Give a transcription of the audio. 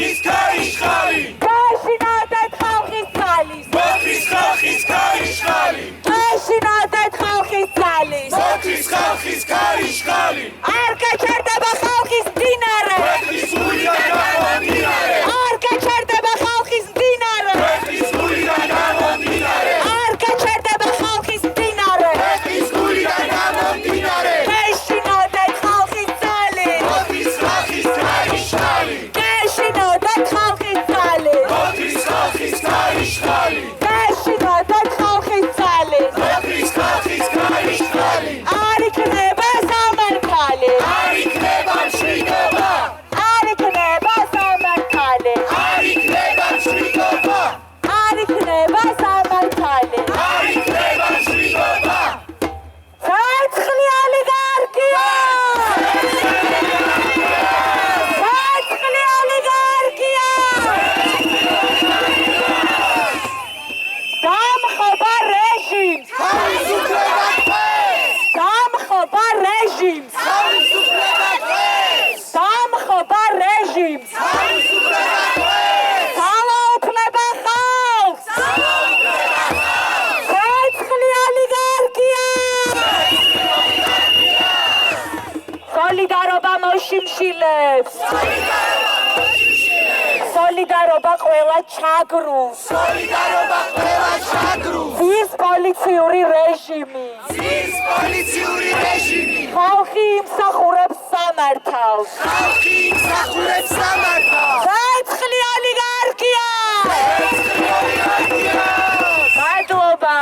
ხალხის ქარიშხალი გაშინოდეთ ხალხის ძალის მოხის ხალხის ქარიშხალი გაშინოდეთ ხალხის ძალის მოხის ხალხის ქარიშხალი არ გაჩერდება ხალხის მდინარე ქვეყნის გულიდან გამომდინარე არ გაჩერდება ხალხის მდინარე ქვეყნის გულიდან გამომდინარე არ გაჩერდება ხალხის მდინარე ქვეყნის გულიდან გამომდინარე გაშინოდეთ ხალხის ძალის მოხის ხალხის ქარიშხალი გაშინოდეთ ხალხის ძალის მოხის ხალხის ქარიშხალი გაშინოდეთ ხალხის ძალის მოხის ხალხის ქარიშხალი არ იქნება სამართალი არ იქნება მშვიდობა არ იქნება სამართალი არ იქნება მშვიდობა არ იქნება სამართალი არ იქნება მშვიდობა საცხლი ოლიგარქია საცხლი ოლიგარქია დამხობა რეჟიმს თავისუფლება დღეს დამხობა რეჟიმს თავისუფლება დღეს დამხობა რეჟიმს თავისუფლება დღეს ძალაუფლება ხალხს საცხლი ოლიგარქია სოლიდარობა მოშიმშილებს სოლიდარობა ყველა ჩაგრუს სოლიდარობა ყველა ჩაგრუს ის პოლიციური რეჟიმი ის პოლიციური რეჟიმი ხალხი იმსახურებს სამართალს ხალხი იმსახურებს სამართალს საცხლი ოლიგარქია მადლობა